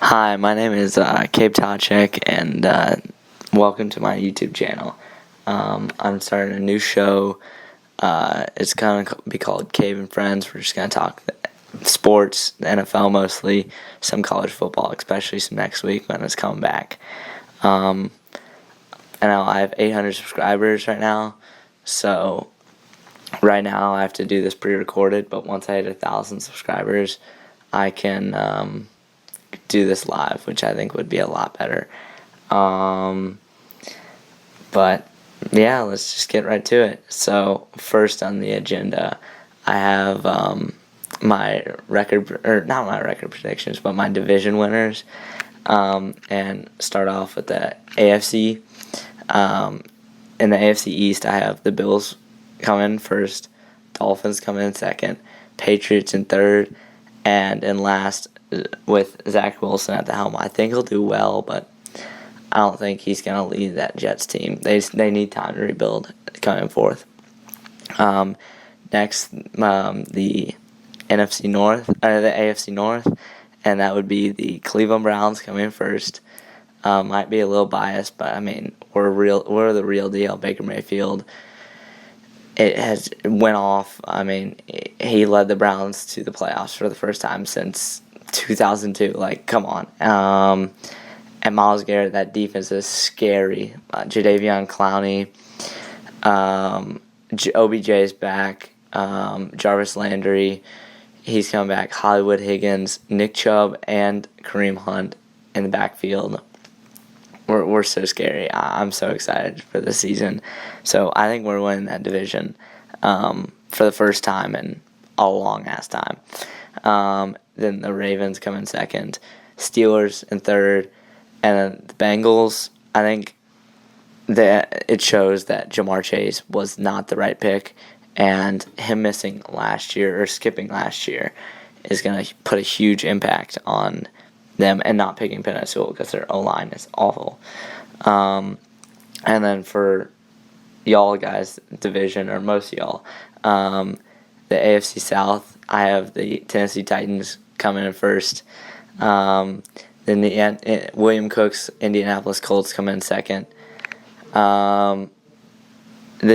Hi, my name is Cabe and welcome to my YouTube channel. I'm starting a new show. It's going to be called Cabe and Friends. We're just going to talk sports, the NFL mostly, some college football, especially some next week when it's coming back. I know I have 800 subscribers right now, so right now I have to do this pre-recorded, but once I hit 1,000 subscribers, I can do this live, which I think would be a lot better. But yeah, let's just get right to it. So first on the agenda, I have my not my record predictions, but my division winners. And start off with the AFC. In the AFC East, I have the Bills come in first, Dolphins come in second, Patriots in third, and in last, with Zach Wilson at the helm. I think he'll do well, but I don't think he's going to lead that Jets team. They need time to rebuild coming fourth. Next, the NFC North, the AFC North, and that would be the Cleveland Browns coming first. Might be a little biased, but I mean we're the real deal. Baker Mayfield. It went off. I mean, he led the Browns to the playoffs for the first time since 2002. Like, come on. And Myles Garrett, that defense is scary. Jadeveon Clowney, OBJ is back. Jarvis Landry, he's coming back. Hollywood Higgins, Nick Chubb, and Kareem Hunt in the backfield. We're so scary. I'm so excited for this season. So I think we're winning that division for the first time in a long-ass time. Then the Ravens come in second, Steelers in third, and then the Bengals. I think that it shows that Jamar Chase was not the right pick, and him missing last year or skipping last year is going to put a huge impact on them, and not picking Penei Sewell because their O-line is awful. And then for y'all guys' division, or most of y'all, the AFC South, I have the Tennessee Titans coming in first. Then the William Cook's Indianapolis Colts come in second. The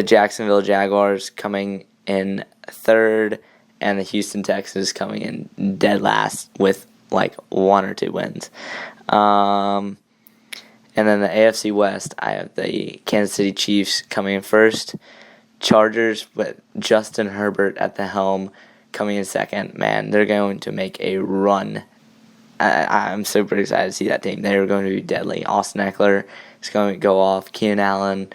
Jacksonville Jaguars coming in third, and the Houston Texans coming in dead last with like 1 or 2 wins. And then the AFC West, I have the Kansas City Chiefs coming in first. Chargers with Justin Herbert at the helm coming in second. Man, they're going to make a run. I'm super excited to see that team. They're going to be deadly. Austin Eckler is going to go off. Keenan Allen.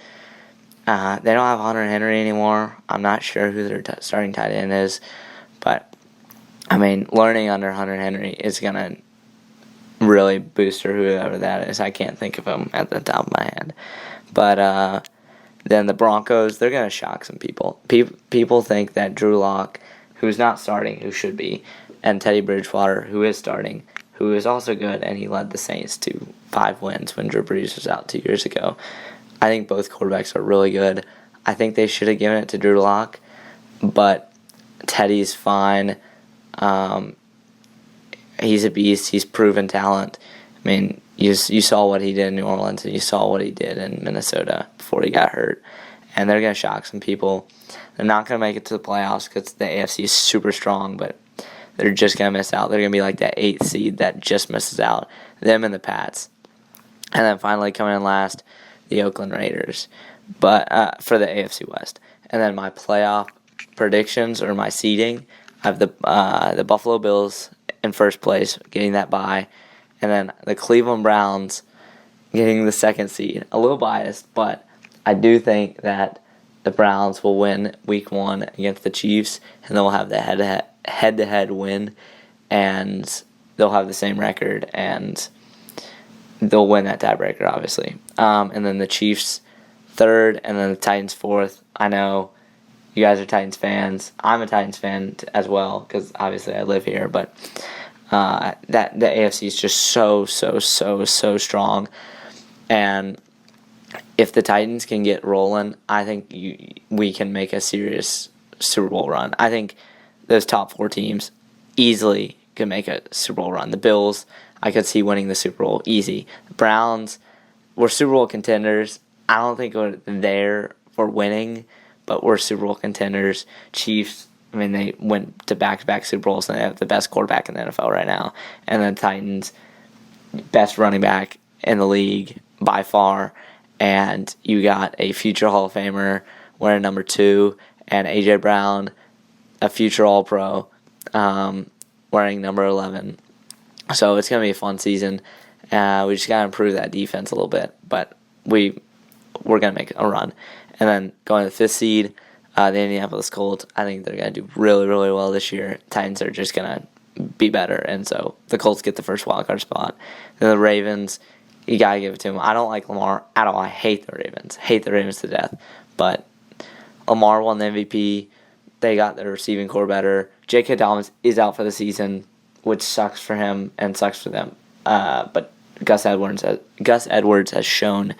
They don't have Hunter Henry anymore. I'm not sure who their starting tight end is, but I mean, learning under Hunter Henry is going to really boost her, whoever that is. I can't think of him at the top of my head. But then the Broncos, they're going to shock some people. People think that Drew Lock, who's not starting, who should be, and Teddy Bridgewater, who is starting, who is also good, and he led the Saints to 5 wins when Drew Brees was out 2 years ago. I think both quarterbacks are really good. I think they should have given it to Drew Lock, but Teddy's fine. He's a beast. He's proven talent. I mean, you saw what he did in New Orleans, and you saw what he did in Minnesota before he got hurt. And they're going to shock some people. They're not going to make it to the playoffs because the AFC is super strong, but they're just going to miss out. They're going to be like that 8th seed that just misses out. Them and the Pats. And then finally coming in last, the Oakland Raiders, but for the AFC West. And then my playoff predictions, or my seeding, I have the Buffalo Bills in first place, getting that bye, and then the Cleveland Browns getting the 2nd seed. A little biased, but I do think that the Browns will win Week 1 against the Chiefs, and they'll have the head-to-head win, and they'll have the same record, and they'll win that tiebreaker, obviously. And then the Chiefs 3rd, and then the Titans 4th. I know you guys are Titans fans. I'm a Titans fan as well, because obviously I live here. But that the AFC is just so strong. And if the Titans can get rolling, I think we can make a serious Super Bowl run. I think those top 4 teams easily could make a Super Bowl run. The Bills, I could see winning the Super Bowl easy. The Browns were Super Bowl contenders. I don't think we're there for winning, but we're Super Bowl contenders. Chiefs, I mean, they went to back-to-back Super Bowls, and they have the best quarterback in the NFL right now. And then Titans, best running back in the league by far. And you got a future Hall of Famer wearing number 2, and A.J. Brown, a future All-Pro, wearing number 11. So it's going to be a fun season. We just got to improve that defense a little bit, but we're going to make a run. And then going to the 5th seed, the Indianapolis Colts, I think they're going to do really, really well this year. Titans are just going to be better, and so the Colts get the first wildcard spot. Then the Ravens, you got to give it to them. I don't like Lamar at all. I hate the Ravens to death. But Lamar won the MVP. They got their receiving core better. J.K. Dobbins is out for the season, which sucks for him and sucks for them. But Gus Edwards has shown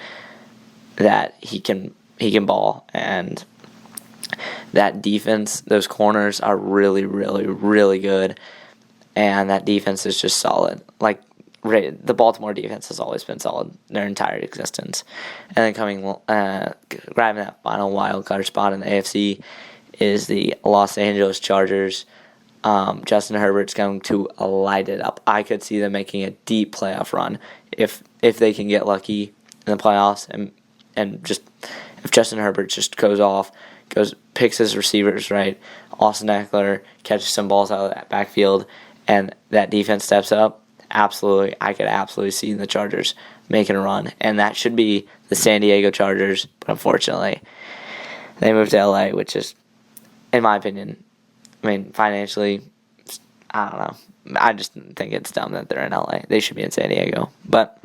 that he can ball, and that defense, those corners are really, really, really good, and that defense is just solid. Like, the Baltimore defense has always been solid their entire existence. And then grabbing that final wild card spot in the AFC is the Los Angeles Chargers. Justin Herbert's going to light it up. I could see them making a deep playoff run if they can get lucky in the playoffs, and just if Justin Herbert just picks his receivers right. Austin Eckler catches some balls out of that backfield, and that defense steps up. Absolutely, I could absolutely see the Chargers making a run, and that should be the San Diego Chargers. But unfortunately, they moved to LA, which is, in my opinion, I mean, financially, I don't know. I just think it's dumb that they're in LA. They should be in San Diego. But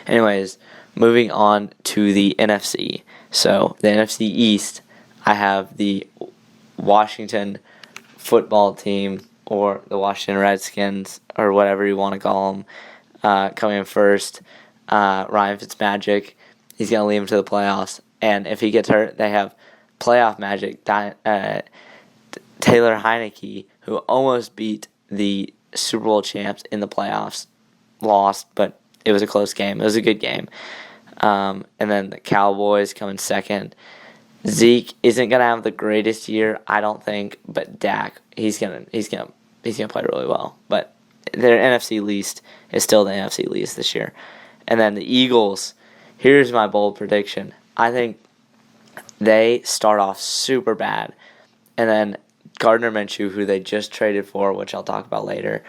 anyways, moving on to the NFC. So the NFC East, I have the Washington football team, or the Washington Redskins, or whatever you want to call them, coming in first. Ryan Fitzmagic, he's going to lead them to the playoffs. And if he gets hurt, they have playoff magic. Taylor Heineke, who almost beat the Super Bowl champs in the playoffs, lost, but it was a close game. It was a good game. And then the Cowboys come in second. Zeke isn't gonna have the greatest year, I don't think, but Dak, he's gonna play really well. But their NFC least is still the NFC least this year. And then the Eagles, here's my bold prediction. I think they start off super bad, and then Gardner Minshew, who they just traded for, which I'll talk about later,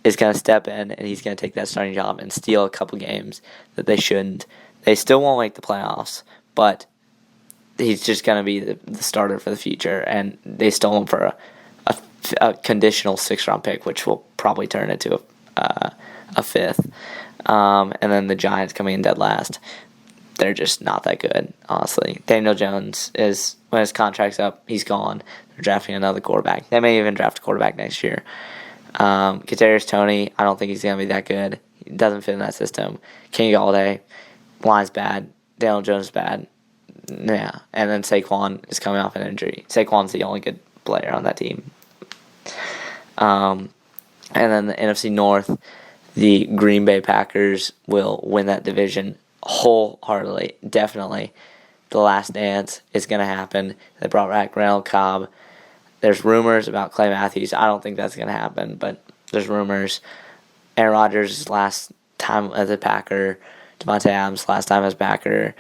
is going to step in, and he's going to take that starting job and steal a couple games that they shouldn't. They still won't make the playoffs, but he's just going to be the starter for the future, and they stole him for a conditional 6th-round pick, which will probably turn into a 5th. And then the Giants coming in dead last. They're just not that good, honestly. Daniel Jones when his contract's up, he's gone. They're drafting another quarterback. They may even draft a quarterback next year. Kadarius Toney, I don't think he's going to be that good. He doesn't fit in that system. Kenny Galladay, line's bad. Daniel Jones is bad. Yeah. And then Saquon is coming off an injury. Saquon's the only good player on that team. And then the NFC North, the Green Bay Packers will win that division wholeheartedly. Definitely. The last dance is going to happen. They brought back Randall Cobb. There's rumors about Clay Matthews. I don't think that's going to happen, but there's rumors. Aaron Rodgers' last time as a Packer. Devontae Adams' last time as a Packer.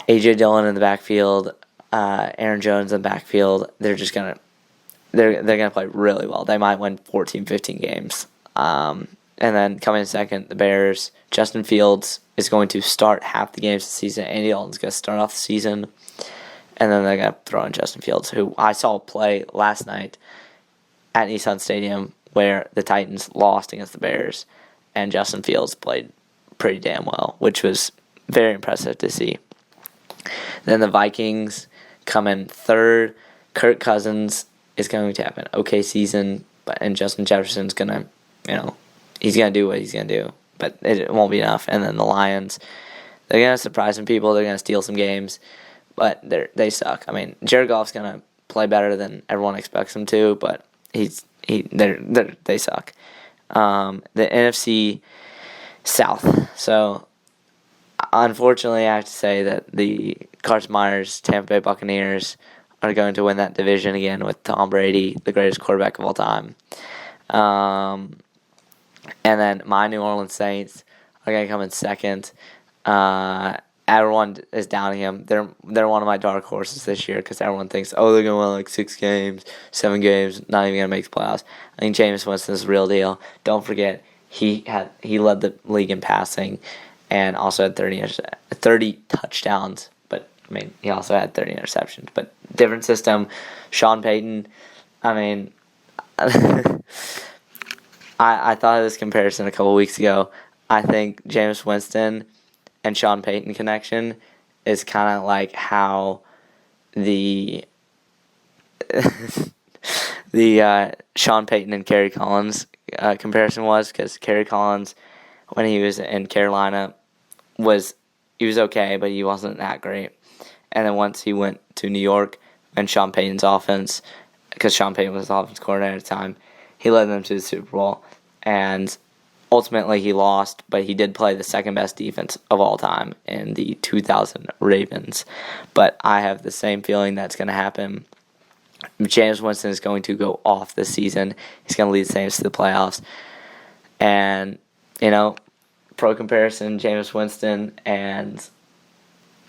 A.J. Dillon in the backfield. Aaron Jones in the backfield. They're just going to they're gonna play really well. They might win 14, 15 games. And then coming in second, the Bears. Justin Fields is going to start half the games this season. Andy Dalton's going to start off the season. And then they're going to throw in Justin Fields, who I saw play last night at Nissan Stadium, where the Titans lost against the Bears. And Justin Fields played pretty damn well, which was very impressive to see. Then the Vikings come in third. Kirk Cousins is going to have an okay season, and Justin Jefferson's going to, he's going to do what he's going to do, but it won't be enough. And then the Lions, they're going to surprise some people. They're going to steal some games, but they suck. I mean, Jared Goff's going to play better than everyone expects him to, but They suck. The NFC South. So, unfortunately, I have to say that the Carson Myers Tampa Bay Buccaneers are going to win that division again with Tom Brady, the greatest quarterback of all time. And then my New Orleans Saints are going to come in second. Everyone is downing him. They're one of my dark horses this year because everyone thinks, they're going to win like 6 games, 7 games, not even going to make the playoffs. I think Jameis Winston's the real deal. Don't forget, he led the league in passing and also had 30 touchdowns. But, I mean, he also had 30 interceptions. But different system. Sean Payton, I mean, I thought of this comparison a couple weeks ago. I think Jameis Winston and Sean Payton connection is kind of like how the Sean Payton and Kerry Collins comparison was, because Kerry Collins, when he was in Carolina, he was okay, but he wasn't that great. And then once he went to New York and Sean Payton's offense, because Sean Payton was the offense coordinator at the time, he led them to the Super Bowl. And ultimately he lost, but he did play the second best defense of all time in the 2000 Ravens. But I have the same feeling that's going to happen. Jameis Winston is going to go off this season. He's going to lead the Saints to the playoffs. And, pro comparison, Jameis Winston and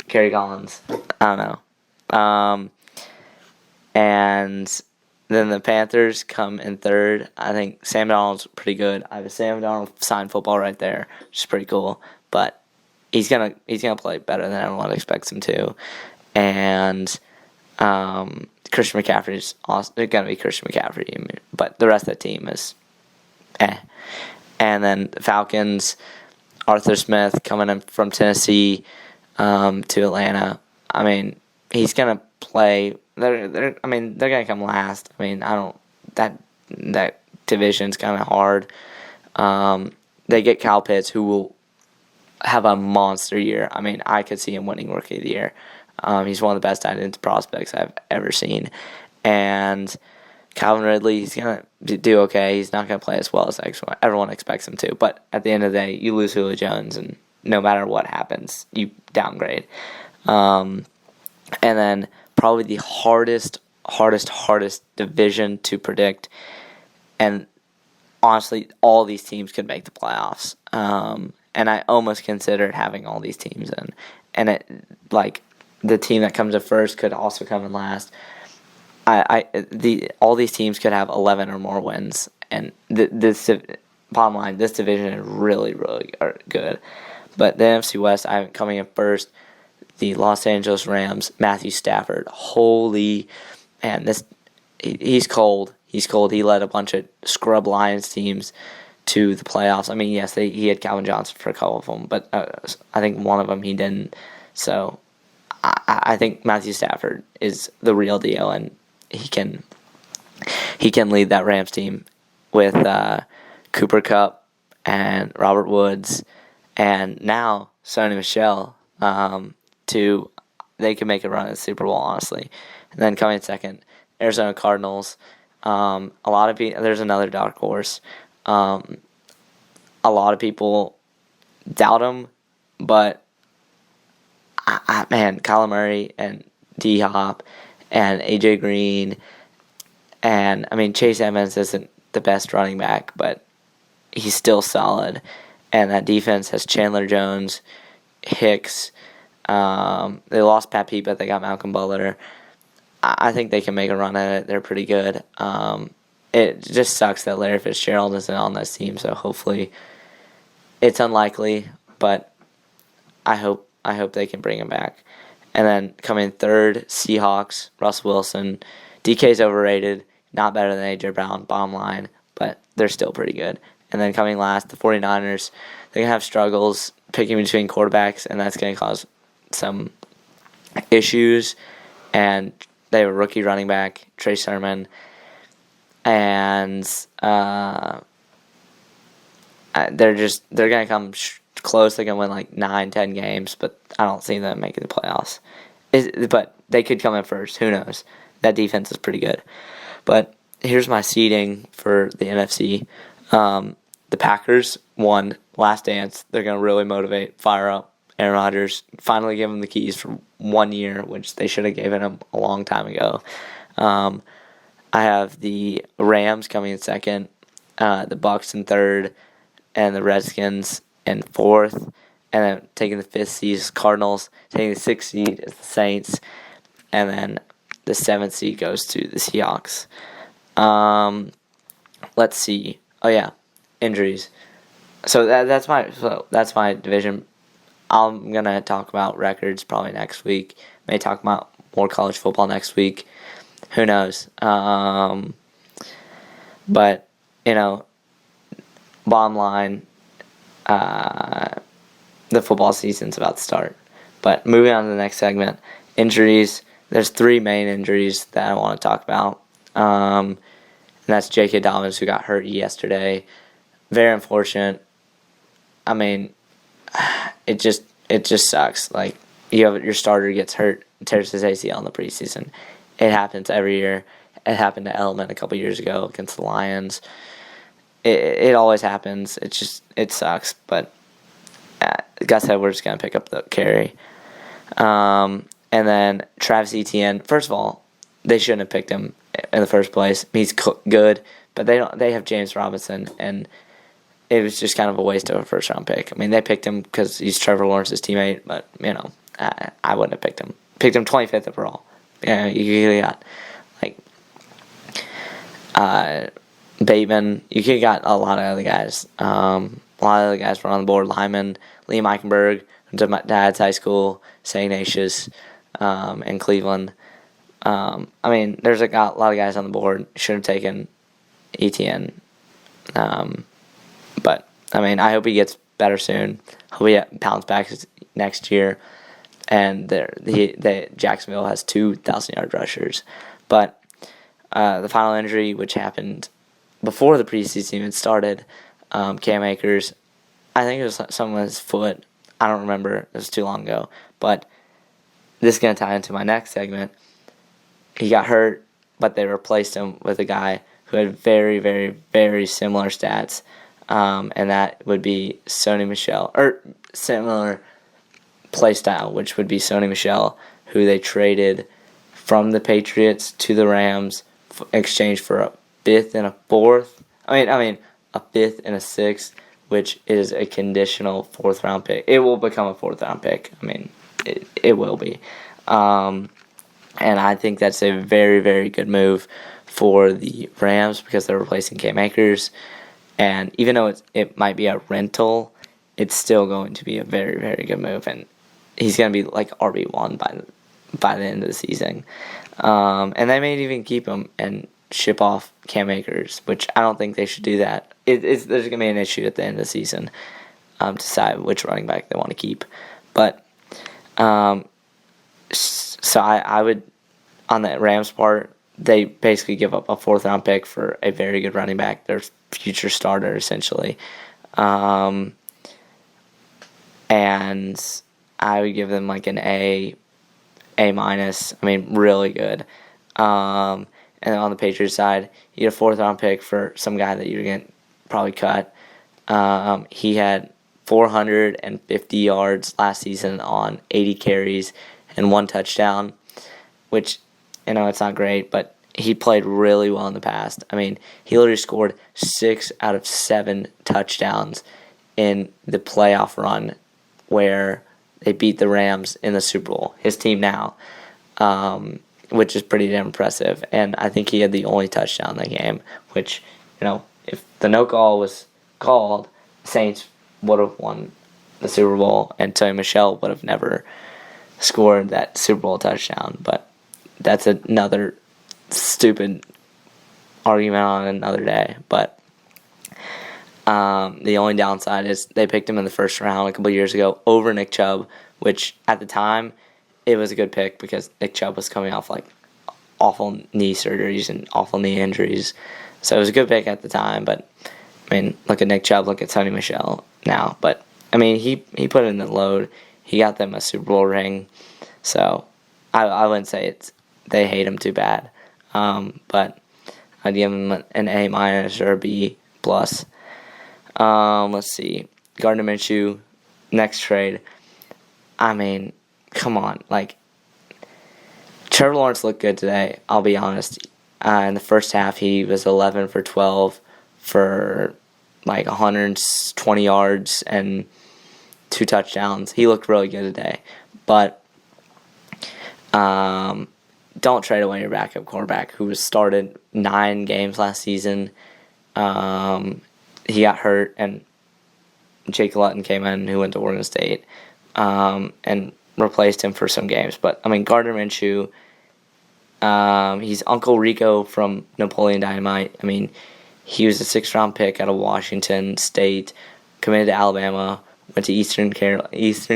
Kerry Collins. I don't know. And then the Panthers come in third. I think Sam Darnold's pretty good. I have a Sam Darnold signed football right there, which is pretty cool. But he's gonna play better than everyone expects him to. And Christian McCaffrey's also gonna be Christian McCaffrey, but the rest of the team is And then the Falcons, Arthur Smith coming in from Tennessee to Atlanta. I mean, he's gonna play. They're gonna come last. I mean, that division's kind of hard. They get Kyle Pitts, who will have a monster year. I mean, I could see him winning Rookie of the Year. He's one of the best tight end prospects I've ever seen. And Calvin Ridley, he's going to do okay. He's not going to play as well as everyone expects him to. But at the end of the day, you lose Julio Jones, and no matter what happens, you downgrade. And then probably the hardest division to predict. And honestly, all these teams could make the playoffs. And I almost considered having all these teams in. And the team that comes in first could also come in last. All these teams could have 11 or more wins. And bottom line, this division is really, really good. But the NFC West, I have coming in first. The Los Angeles Rams, Matthew Stafford. Holy man, he's cold. He's cold. He led a bunch of scrub Lions teams to the playoffs. I mean, yes, he had Calvin Johnson for a couple of them, but I think one of them he didn't. So I think Matthew Stafford is the real deal, and he can lead that Rams team with Cooper Kupp and Robert Woods, and now Sony Michel. They can make a run at the Super Bowl, honestly. And then coming in second, Arizona Cardinals. There's another dark horse. A lot of people doubt them, but Kyler Murray and D-Hop and A.J. Green, and Chase Edmonds isn't the best running back, but he's still solid. And that defense has Chandler Jones, Hicks. They lost Pat Pete, but they got Malcolm Butler. I think they can make a run at it. They're pretty good. It just sucks that Larry Fitzgerald isn't on this team, so hopefully it's unlikely, but I hope they can bring him back. And then coming third, Seahawks, Russell Wilson. DK's overrated, not better than A.J. Brown, bottom line, but they're still pretty good. And then coming last, the 49ers. They're going to have struggles picking between quarterbacks, and that's going to cause some issues. And they have a rookie running back, Trey Sermon. And they're going to come close. They're going to win 9-10 games, but I don't see them making the playoffs. But they could come in first. Who knows? That defense is pretty good. But here's my seeding for the NFC. The Packers won last dance. They're going to really fire up Aaron Rodgers, finally give him the keys for 1 year, which they should have given him a long time ago. I have the Rams coming in second, the Bucs in third, and the Redskins in fourth. And then taking the fifth seed is Cardinals. Taking the sixth seed is the Saints. And then the seventh seed goes to the Seahawks. Let's see. Oh yeah, injuries. So that's my division. I'm gonna talk about records probably next week. May talk about more college football next week. Who knows? But bottom line, the football season's about to start. But moving on to the next segment, injuries. There's 3 main injuries that I want to talk about. And that's J.K. Dobbins, who got hurt yesterday. Very unfortunate. I mean, it just sucks. Like, your starter gets hurt, tears his ACL in the preseason. It happens every year. It happened to Edelman a couple years ago against the Lions. It always happens. It sucks. But Gus said we're just gonna pick up the carry. And then Travis Etienne. First of all, they shouldn't have picked him in the first place. He's good, but they have James Robinson, and it was just kind of a waste of a first-round pick. I mean, they picked him because he's Trevor Lawrence's teammate, but, I wouldn't have picked him. Picked him 25th overall. You got, Bateman. You could have got a lot of other guys. A lot of other guys were on the board. Lyman, Liam Eichenberg, who went to my dad's high school, St. Ignatius, in Cleveland. There's a lot of guys on the board. Should have taken Etienne. But, I hope he gets better soon. Hope he bounces back next year. And Jacksonville has 2,000-yard rushers. But the final injury, which happened before the preseason even started, Cam Akers, I think it was something with his foot. I don't remember. It was too long ago. But this is going to tie into my next segment. He got hurt, but they replaced him with a guy who had very, very, very similar stats. And that would be Sony Michel, or similar play style, which would be Sony Michel, who they traded from the Patriots to the Rams in exchange for a 5th and a 4th. A 5th and a 6th, which is a conditional 4th-round pick. It will become a 4th-round pick. It will be. And I think that's a very, very good move for the Rams because they're replacing Cam Akers. And even though it might be a rental, it's still going to be a very, very good move. And he's going to be like RB1 by the end of the season. And they may even keep him and ship off Cam Akers, which I don't think they should do that. There's going to be an issue at the end of the season to decide which running back they want to keep. But so I would, on the Rams part, they basically give up a 4th-round pick for a very good running back, their future starter, essentially. And I would give them like an A-. Really good. And on the Patriots side, you get a 4th-round pick for some guy that you're going to probably cut. He had 450 yards last season on 80 carries and 1 touchdown, which, it's not great, but he played really well in the past. He literally scored 6 out of 7 touchdowns in the playoff run where they beat the Rams in the Super Bowl, his team now, which is pretty damn impressive. And I think he had the only touchdown in the game, which, if the no call was called, Saints would have won the Super Bowl, and Tony Michel would have never scored that Super Bowl touchdown. But that's another stupid argument on another day. But the only downside is they picked him in the first round a couple years ago over Nick Chubb, which at the time it was a good pick because Nick Chubb was coming off like awful knee surgeries and awful knee injuries. So it was a good pick at the time, but look at Nick Chubb, look at Sony Michel now. But he put in the load. He got them a Super Bowl ring. So I wouldn't say they hate him too bad. But I'd give him an A- or a B+. Let's see. Gardner Minshew, next trade. I mean, come on. Like, Trevor Lawrence looked good today, I'll be honest. In the first half, he was 11 for 12 for like 120 yards and 2 touchdowns. He looked really good today. But don't trade away your backup quarterback who was started 9 games last season. He got hurt, and Jake Luton came in, who went to Oregon State, and replaced him for some games. But, I mean, Gardner Minshew, he's Uncle Rico from Napoleon Dynamite. I mean, he was a 6th-round pick out of Washington State, committed to Alabama, went to East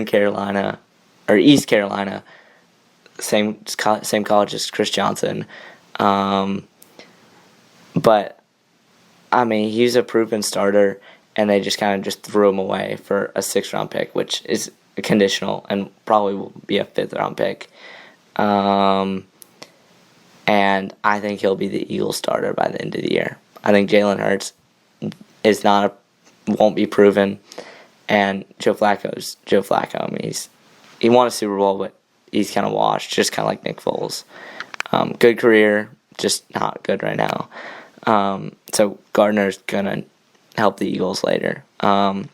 Carolina, same college as Chris Johnson. But, I mean, he's a proven starter, and they just kind of just threw him away for a 6th-round pick, which is conditional and probably will be a 5th-round pick. And I think he'll be the Eagles starter by the end of the year. I think Jalen Hurts won't be proven, and Joe Flacco's Joe Flacco. I mean, he won a Super Bowl, but he's kind of washed, just kind of like Nick Foles. Good career, just not good right now. So Gardner's gonna help the Eagles later. And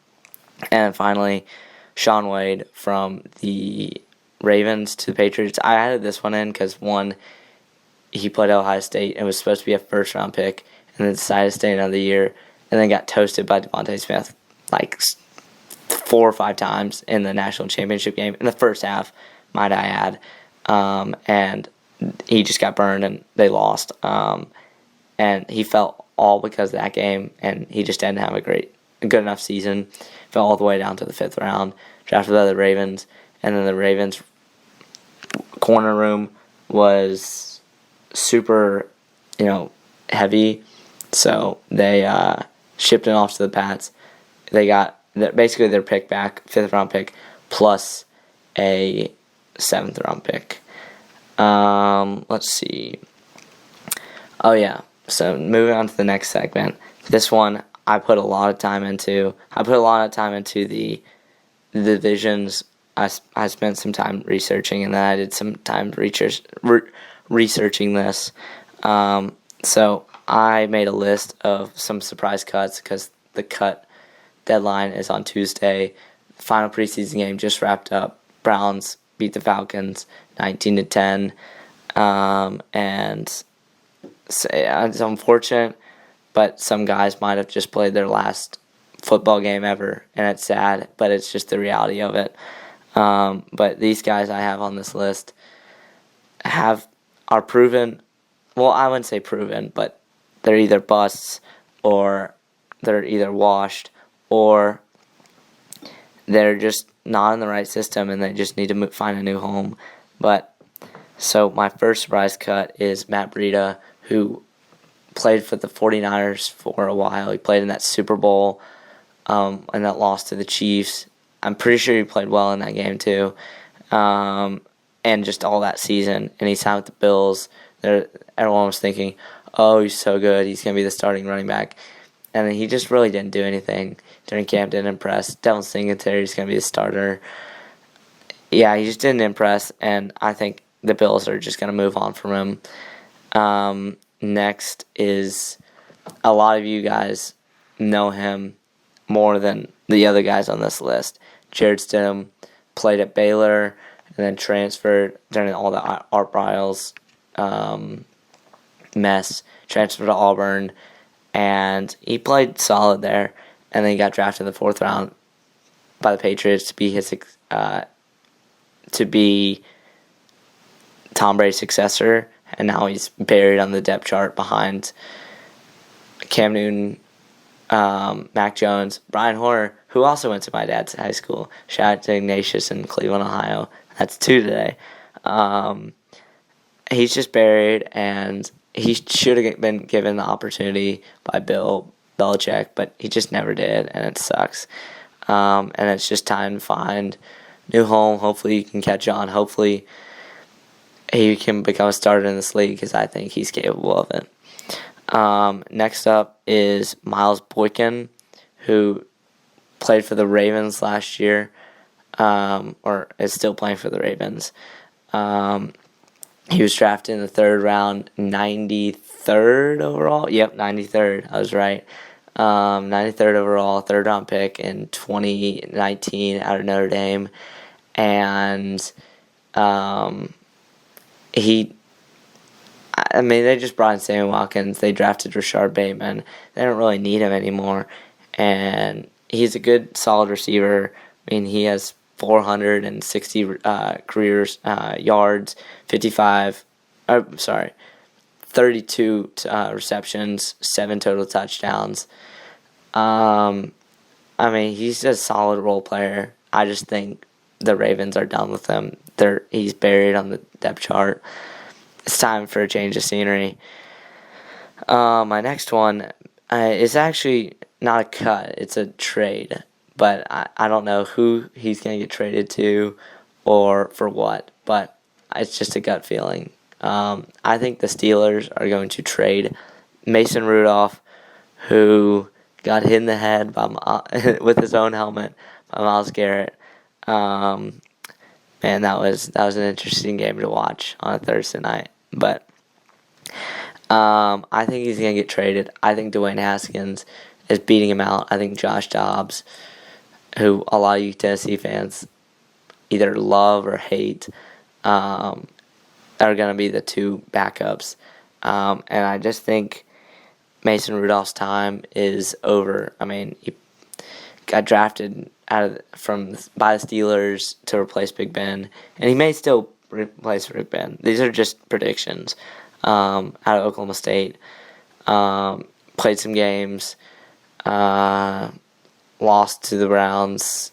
finally, Shaun Wade from the Ravens to the Patriots. I added this one in because, one, he played at Ohio State and was supposed to be a 1st-round pick, and then decided to stay another year, and then got toasted by Devontae Smith like 4 or 5 times in the national championship game in the first half, might I add. And he just got burned, and they lost. And he fell all because of that game, and he just didn't have a good enough season. Fell all the way down to the 5th round, drafted by the Ravens, and then the Ravens corner room was super, heavy, so they shipped it off to the Pats. They got basically their pick back, 5th-round pick, plus a 7th-round pick. Let's see. Oh, yeah. So moving on to the next segment. This one I put a lot of time into. The divisions. I spent some time researching, and then I did some time researching this. So I made a list of some surprise cuts because the cut deadline is on Tuesday. The final preseason game just wrapped up. Browns beat the Falcons 19-10. And it's unfortunate, but some guys might have just played their last football game ever, and it's sad, but it's just the reality of it. But these guys I have on this list are proven. Well, I wouldn't say proven, but they're either busts, or they're either washed, or they're just not in the right system, and they just need to find a new home. But so my first surprise cut is Matt Breida, who played for the 49ers for a while. He played in that Super Bowl, and that loss to the Chiefs. I'm pretty sure he played well in that game too, and just all that season. And he signed with the Bills. Everyone was thinking, oh, he's so good, he's going to be the starting running back. And then he just really didn't do anything during camp, didn't impress. Devin Singletary's going to be the starter. Yeah, he just didn't impress, and I think the Bills are just going to move on from him. Next is, a lot of you guys know him more than the other guys on this list. Jared Stidham played at Baylor and then transferred during all the Art Briles mess, transferred to Auburn, and he played solid there, and then he got drafted in the 4th round by the Patriots to be Tom Brady's successor, and now he's buried on the depth chart behind Cam Newton, Mac Jones, Brian Hoyer, who also went to my dad's high school. Shout out to Ignatius in Cleveland, Ohio. That's 2 today. He's just buried, and he should have been given the opportunity by Bill Belichick, but he just never did, and it sucks. And it's just time to find a new home. Hopefully he can catch on. Hopefully he can become a starter in this league, because I think he's capable of it. Next up is Miles Boykin, who played for the Ravens last year, or is still playing for the Ravens. He was drafted in the 3rd round, 93rd overall. Yep, 93rd. I was right. 93rd overall, 3rd round pick in 2019 out of Notre Dame. And they just brought in Sammy Watkins. They drafted Rashard Bateman. They don't really need him anymore. And he's a good, solid receiver. I mean, he has 460 career yards, 32 receptions, 7 total touchdowns. He's a solid role player. I just think the Ravens are done with him. He's buried on the depth chart. It's time for a change of scenery. My next one is actually not a cut. It's a trade. But I don't know who he's going to get traded to or for what. But it's just a gut feeling. I think the Steelers are going to trade Mason Rudolph, who got hit in the head with his own helmet by Myles Garrett. Man, that was an interesting game to watch on a Thursday night. But I think he's going to get traded. I think Dwayne Haskins is beating him out. I think Josh Dobbs, who a lot of you Tennessee fans either love or hate, are going to be the 2 backups. And I just think Mason Rudolph's time is over. I mean, he got drafted by the Steelers to replace Big Ben, and he may still replace Big Ben. These are just predictions. Out of Oklahoma State, played some games, lost to the Browns.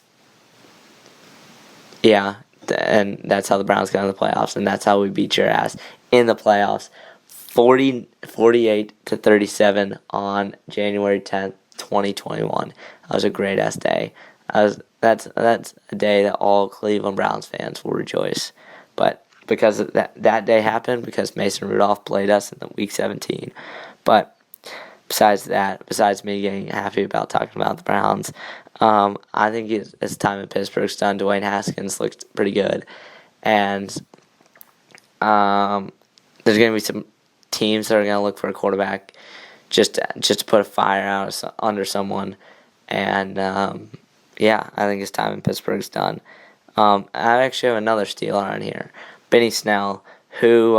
Yeah, and that's how the Browns got in the playoffs, and that's how we beat your ass in the playoffs. 48-37 on January 10th, 2021. That was a great ass day. That's a day that all Cleveland Browns fans will rejoice. But because that day happened, because Mason Rudolph played us in the Week 17. But besides me getting happy about talking about the Browns, I think his time in Pittsburgh's done. Dwayne Haskins looked pretty good. And there's going to be some teams that are going to look for a quarterback just to put a fire out under someone. And, I think his time in Pittsburgh's done. I actually have another Steeler on here. Benny Snell, who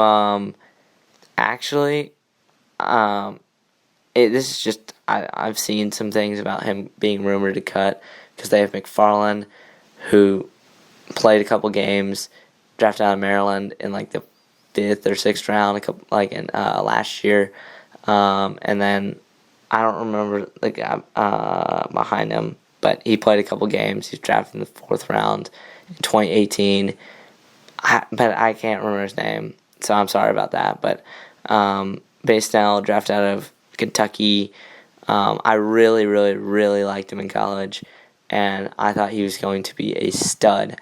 this is just, I've seen some things about him being rumored to cut because they have McFarland, who played a couple games, drafted out of Maryland in like the 5th or 6th round, last year, and then I don't remember the guy behind him, but he played a couple games. He was drafted in the 4th round in 2018. But I can't remember his name, so I'm sorry about that. But Benny Snell, drafted out of Kentucky. I really, really, really liked him in college, and I thought he was going to be a stud.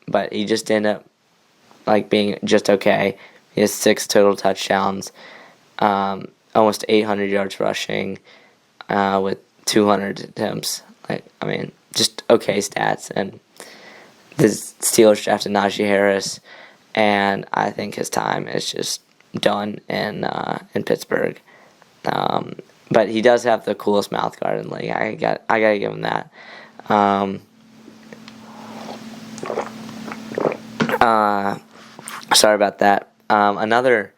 But he just ended up being just okay. He has 6 total touchdowns, almost 800 yards rushing, with 200 attempts. Just okay stats. And the Steelers drafted Najee Harris, and I think his time is just done in Pittsburgh. But he does have the coolest mouth guard in the league. I gotta give him that. Sorry about that. Another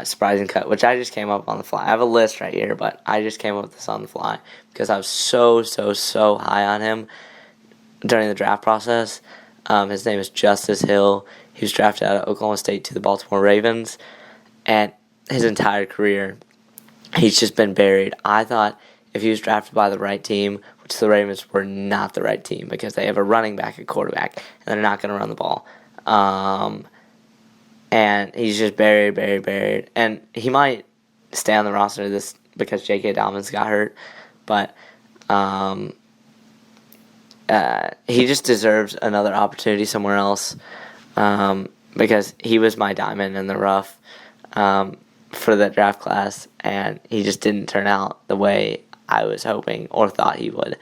surprising cut, which I just came up on the fly. I have a list right here, but I just came up with this on the fly because I was so high on him during the draft process. His name is Justice Hill. He was drafted out of Oklahoma State to the Baltimore Ravens, and his entire career, he's just been buried. I thought if he was drafted by the right team, which the Ravens were not the right team because they have a running back at quarterback, and they're not going to run the ball. And he's just buried. And he might stay on the roster this because J.K. Dobbins got hurt, but he just deserves another opportunity somewhere else because he was my diamond in the rough for that draft class, and he just didn't turn out the way I was hoping or thought he would.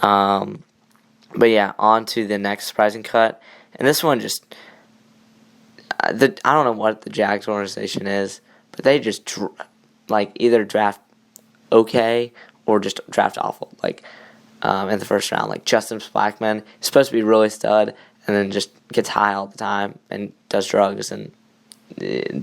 But yeah, on to the next surprising cut. And this one just, I don't know what the Jags organization is, but they just either draft okay or just draft awful. In the first round, Justin Blackman is supposed to be really stud, and then just gets high all the time and does drugs and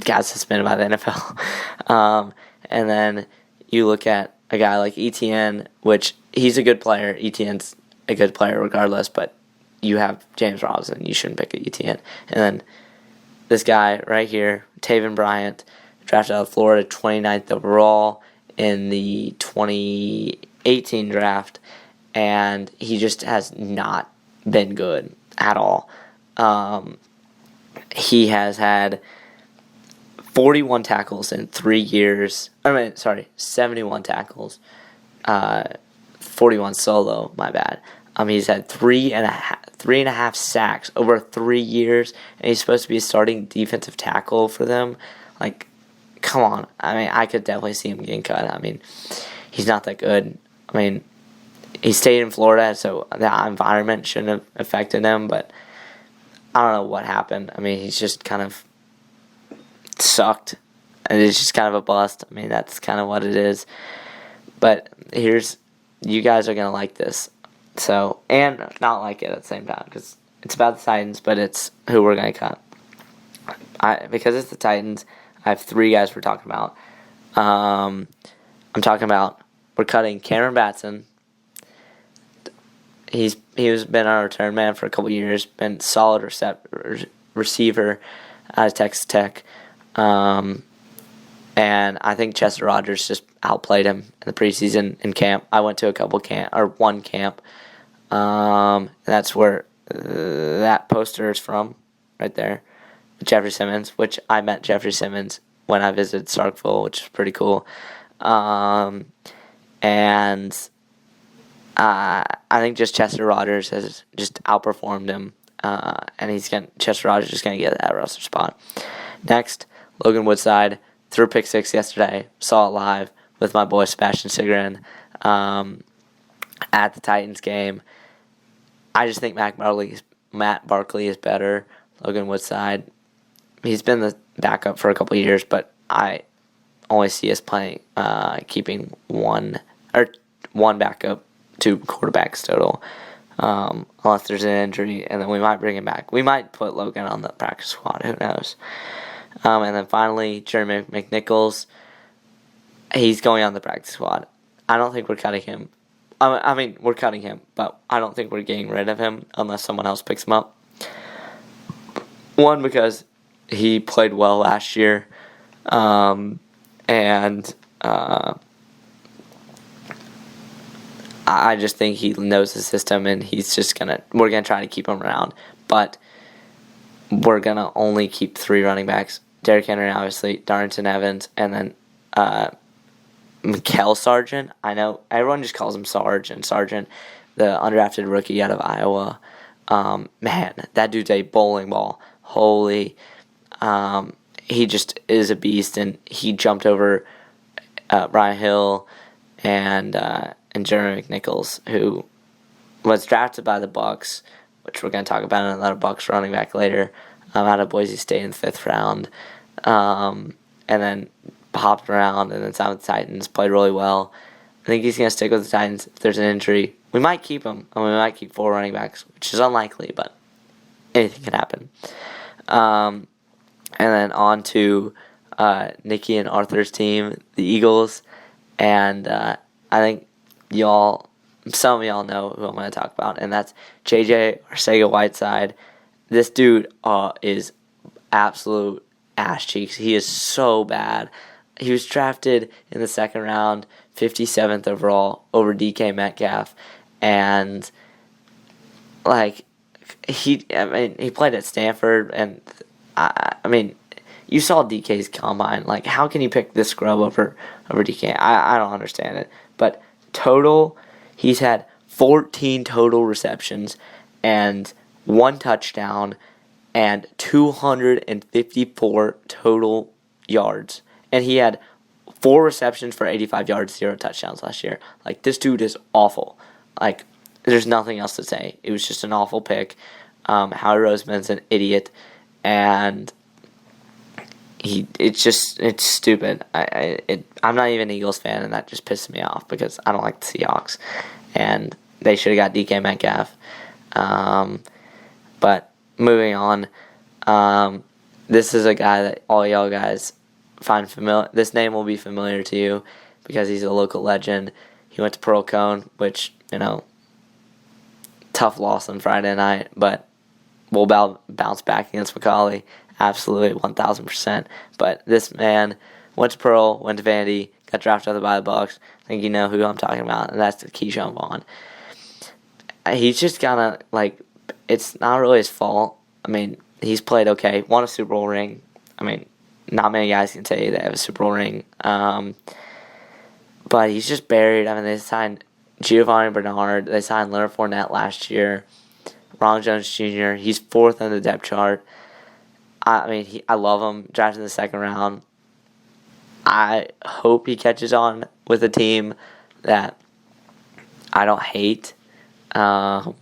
got suspended by the NFL. And then you look at a guy like ETN, which he's a good player. ETN's a good player regardless, but you have James Robinson. You shouldn't pick ETN. And then this guy right here, Tavin Bryant, drafted out of Florida, 29th overall in the 2018 draft, and he just has not been good at all. He has had 41 tackles in 3 years. 71 tackles. 41 solo, my bad. He's had three and a half sacks over 3 years, and he's supposed to be a starting defensive tackle for them. Come on. I could definitely see him getting cut. He's not that good. He stayed in Florida, so the environment shouldn't have affected him, but I don't know what happened. He's just kind of sucked, and it's just kind of a bust. That's kind of what it is. But you guys are going to like this. So, and not like it at the same time, because it's about the Titans, but it's who we're going to cut. Because it's the Titans, I have 3 guys we're talking about. I'm talking about, we're cutting Cameron Batson. He's been our return man for a couple years, been solid receiver out of Texas Tech. And I think Chester Rogers just outplayed him in the preseason in camp. I went to one camp. And that's where that poster is from, right there. Jeffrey Simmons, which I met Jeffrey Simmons when I visited Starkville, which is pretty cool. And I think just Chester Rogers has just outperformed him. And Chester Rogers is going to get that roster spot. Next, Logan Woodside threw a pick 6 yesterday. Saw it live with my boy Sebastian Sigrin at the Titans game. I just think Matt Barkley is better. Logan Woodside, he's been the backup for a couple of years, but I only see us playing, keeping one backup, 2 quarterbacks total, unless there's an injury, and then we might bring him back. We might put Logan on the practice squad. Who knows? And then finally, Jeremy McNichols. He's going on the practice squad. I don't think we're cutting him. We're cutting him, but I don't think we're getting rid of him unless someone else picks him up. One, because he played well last year, and I just think he knows the system, and we're gonna try to keep him around, but we're gonna only keep 3 running backs: Derrick Henry, obviously, Darrington Evans, and then Mikael Sargent. I know everyone just calls him Sargent, the undrafted rookie out of Iowa. Man, that dude's a bowling ball. Holy, he just is a beast, and he jumped over Brian Hill and Jeremy McNichols, who was drafted by the Bucs, which we're going to talk about in another Bucs running back later, out of Boise State in the 5th round, and then hopped around and then signed with the Titans, played really well. I think he's going to stick with the Titans. If there's an injury, we might keep him, and we might keep 4 running backs, which is unlikely, but anything can happen. And then on to Nikki and Arthur's team, the Eagles, and I think some of y'all know who I'm going to talk about, and that's JJ Arcega-Whiteside. This dude is absolute ass cheeks. He is so bad. He was drafted in the 2nd round, 57th overall, over DK Metcalf, and he played at Stanford, and you saw DK's combine. How can you pick this scrub over DK? I don't understand it. But total, he's had 14 total receptions and 1 touchdown and 254 total yards. And he had 4 receptions for 85 yards, 0 touchdowns last year. Like, this dude is awful. Like, there's nothing else to say. It was just an awful pick. Howie Roseman's an idiot, and it's stupid. I'm not even an Eagles fan, and that just pisses me off because I don't like the Seahawks, and they should have got DK Metcalf. But moving on, this is a guy that all y'all guys find familiar. This name will be familiar to you because he's a local legend. He went to Pearl Cone, which, tough loss on Friday night, but we'll bounce back against Macaulay. Absolutely, 1,000%. But this man went to Pearl, went to Vandy, got drafted by the Bucks. I think you know who I'm talking about, and that's Keyshawn Vaughn. He's just kind of, it's not really his fault. I mean, he's played okay, won a Super Bowl ring. I mean, not many guys can tell you they have a Super Bowl ring. But he's just buried. I mean, they signed Giovanni Bernard. They signed Leonard Fournette last year. Ron Jones Jr. He's 4th on the depth chart. I love him. Drafted in the 2nd round. I hope he catches on with a team that I don't hate. But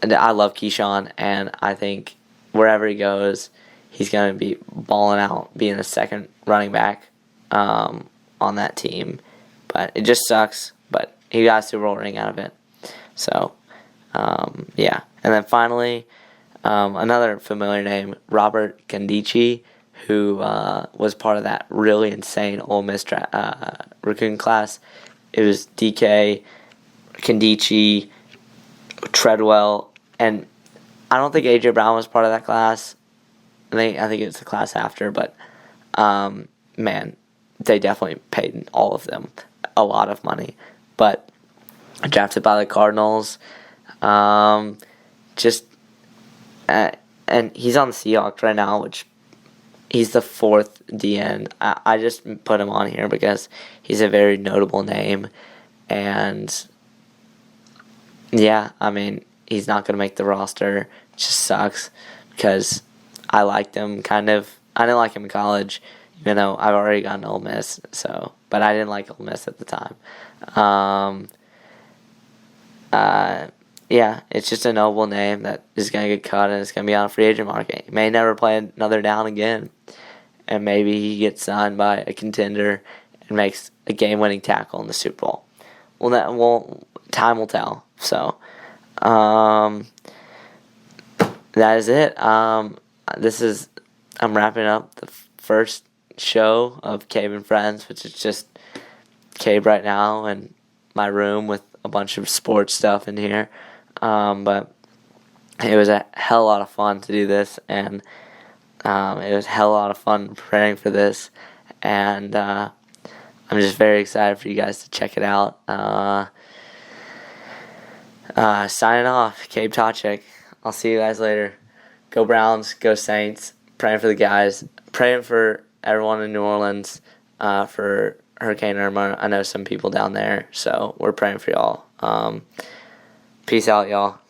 I love Keyshawn, and I think wherever he goes, he's going to be balling out, being the 2nd running back on that team. But it just sucks, but he got a Super Bowl ring out of it. So, yeah. And then finally, another familiar name, Robert Gandichi, who was part of that really insane Ole Miss recruiting class. It was DK, Gandichi, Treadwell, and I don't think A.J. Brown was part of that class. I think it's the class after, but man, they definitely paid all of them a lot of money. But drafted by the Cardinals, and he's on the Seahawks right now, which he's the 4th DN. I just put him on here because he's a very notable name, and yeah, I mean, he's not going to make the roster. It just sucks because I liked him kind of. I didn't like him in college. I've already gotten Ole Miss, but I didn't like Ole Miss at the time. Yeah, it's just a noble name that is going to get cut and it's going to be on a free agent market. He may never play another down again, and maybe he gets signed by a contender and makes a game-winning tackle in the Super Bowl. Well, time will tell. So, that is it. I'm wrapping up the first show of Cabe and Friends, which is just Cabe right now in my room with a bunch of sports stuff in here. But it was a hell of a lot of fun to do this, and it was a hell of a lot of fun preparing for this, and I'm just very excited for you guys to check it out. Signing off, Cabe Tachek. I'll see you guys later. Go Browns, go Saints. Praying for the guys. Praying for everyone in New Orleans for Hurricane Irma. I know some people down there, so we're praying for y'all. Peace out, y'all.